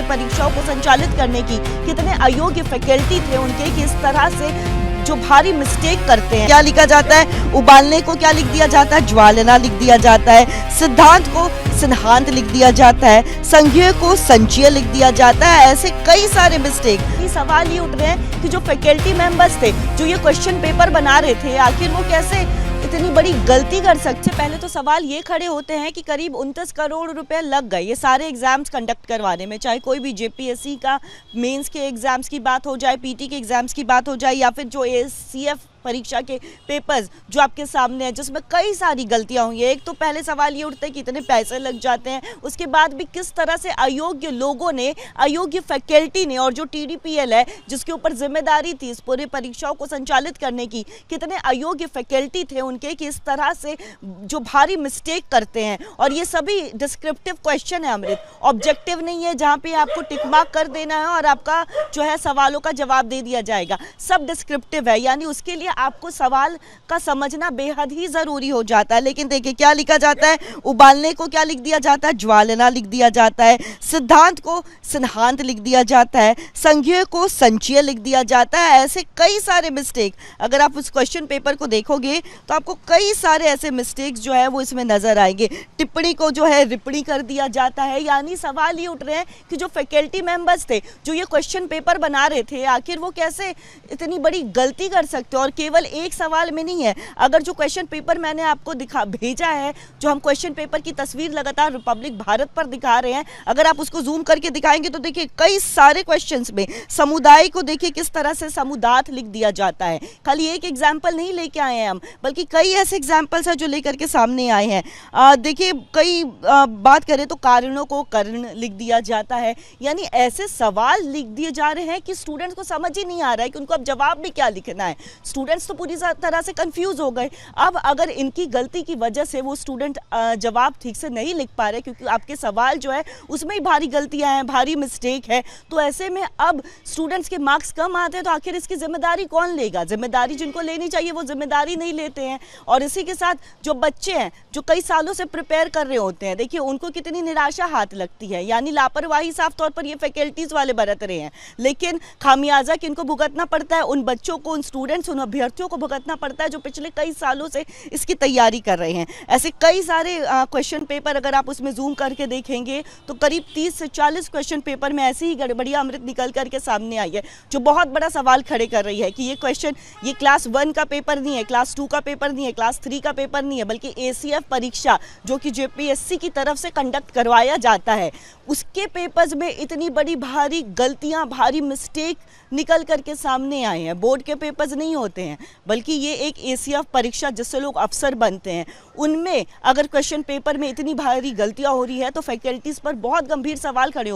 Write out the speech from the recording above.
परीक्षाओं को संचालित करने की कितने अयोग्य फैकल्टी थे उनके कि इस तरह से जो भारी मिस्टेक करते हैं। क्या लिखा जाता है? उबालने को क्या लिख दिया जाता है? ज्वालना लिख दिया जाता है। सिद्धांत को सिद्धांत लिख दिया जाता है। संज्ञेय को संचय लिख दिया जाता है। ऐसे कई सारे मिस्टेक। ये सवाल ये उठ रहे हैं कि जो फैकल्टी मेंबर्स थे जो ये क्वेश्चन पेपर बना रहे थे, आखिर वो कैसे इतनी बड़ी गलती कर सकते। पहले तो सवाल ये खड़े होते हैं कि करीब 29 करोड़ रुपए लग गए ये सारे एग्जाम्स कंडक्ट करवाने में, चाहे कोई भी जेपीएससी का मेंस के एग्जाम्स की बात हो जाए, पीटी के एग्जाम्स की बात हो जाए, या फिर जो एसीएफ परीक्षा के पेपर्स जो आपके सामने है जिसमें कई सारी गलतियां हुई है। एक तो पहले सवाल ये उठता है कि इतने पैसे लग जाते हैं, उसके बाद भी किस तरह से अयोग्य लोगों ने, अयोग्य फैकल्टी ने, और जो टीडीपीएल है जिसके ऊपर जिम्मेदारी थी इस पूरी परीक्षाओं को संचालित करने की, कितने अयोग्य फैकल्टी थे उनके कि इस तरह से जो भारी मिस्टेक करते हैं। और ये सभी डिस्क्रिप्टिव क्वेश्चन है अमृत, ऑब्जेक्टिव नहीं है जहाँ पे आपको टिक मार्क कर देना है और आपका जो है सवालों का जवाब दे दिया जाएगा। सब डिस्क्रिप्टिव है, यानी उसके लिए आपको सवाल का समझना बेहद ही जरूरी हो जाता है। लेकिन देखिए क्या लिखा जाता है? उबालने को क्या लिख दिया जाता है? ज्वालना लिख दिया जाता है। सिद्धांत को सिद्धांत लिख दिया जाता है। संज्ञेय को संचय लिख दिया जाता है। ऐसे कई सारे मिस्टेक, अगर आप उस क्वेश्चन पेपर को देखोगे तो आपको कई सारे ऐसे मिस्टेक्स जो है वो इसमें नजर आएंगे। टिप्पणी को जो है रिप्पणी कर दिया जाता है। यानी सवाल ये उठ रहे हैं कि जो फैकल्टी मेंबर्स थे जो ये क्वेश्चन पेपर बना रहे थे, आखिर वो कैसे इतनी बड़ी गलती कर सकते। और केवल एक सवाल में नहीं है, अगर जो क्वेश्चन पेपर मैंने आपको भेजा है, जो हम क्वेश्चन पेपर की तस्वीर लगातार रिपब्लिक भारत पर दिखा रहे हैं, अगर आप उसको जूम करके दिखाएंगे तो देखिए कई सारे क्वेश्चंस में समुदाय को देखिए किस तरह से समुदात लिख दिया जाता है। खाली एक एग्जाम्पल नहीं लेके आए हैं हम, बल्कि कई ऐसे एग्जाम्पल्स हैं जो लेकर के सामने आए हैं। देखिए कई बात करें तो कारणों को कर्ण लिख दिया जाता है। यानी ऐसे सवाल लिख दिए जा रहे हैं कि स्टूडेंट्स को समझ ही नहीं आ रहा है कि उनको अब जवाब भी क्या लिखना है। स्टूडेंट्स तो पूरी तरह से कंफ्यूज हो गए। अब अगर इनकी गलती की वजह से वो स्टूडेंट जवाब ठीक से नहीं लिख पा रहे क्योंकि आपके सवाल जो है उसमें ही भारी गलतियां हैं, भारी मिस्टेक है, तो ऐसे में अब स्टूडेंट्स के मार्क्स कम आते हैं तो आखिर इसकी जिम्मेदारी कौन लेगा? जिम्मेदारी जिनको लेनी चाहिए वो जिम्मेदारी नहीं लेते हैं। और इसी के साथ जो बच्चे हैं जो कई सालों से प्रिपेयर कर रहे होते हैं, देखिए उनको कितनी निराशा हाथ लगती है। यानी लापरवाही साफ तौर पर ये फैकल्टीज वाले बरत रहे हैं, लेकिन खामियाजा किनको भुगतना पड़ता है? उन बच्चों को, उन स्टूडेंट्स, उन अभ्यर्थियों को भुगतना पड़ता है जो पिछले कई सालों से इसकी तैयारी कर रहे हैं। ऐसे कई सारे क्वेश्चन पेपर अगर आप उसमें जूम करके देखेंगे तो करीब 30 से 40 क्वेश्चन पेपर में ऐसी ही गड़बड़ियां अमृत निकल करके सामने आई है जो बहुत बड़ा सवाल खड़े कर रही है कि ये क्वेश्चन ये क्लास 1 का पेपर नहीं है, क्लास 2 का पेपर नहीं है, क्लास 3 का पेपर नहीं है, बल्कि एसीएफ परीक्षा जो कि जेपीएससी की तरफ से कंडक्ट करवाया जाता है उसके पेपर्स में इतनी बड़ी भारी गलतियां, भारी मिस्टेक निकल करके सामने आए हैं। बोर्ड के पेपर्स नहीं होते हैं बल्कि ये एक एसीएफ परीक्षा जिससे लोग अफसर बनते हैं, उनमें अगर क्वेश्चन पेपर में इतनी भारी गलतियां हो रही है तो फैकल्टीज पर बहुत गंभीर सवाल खड़े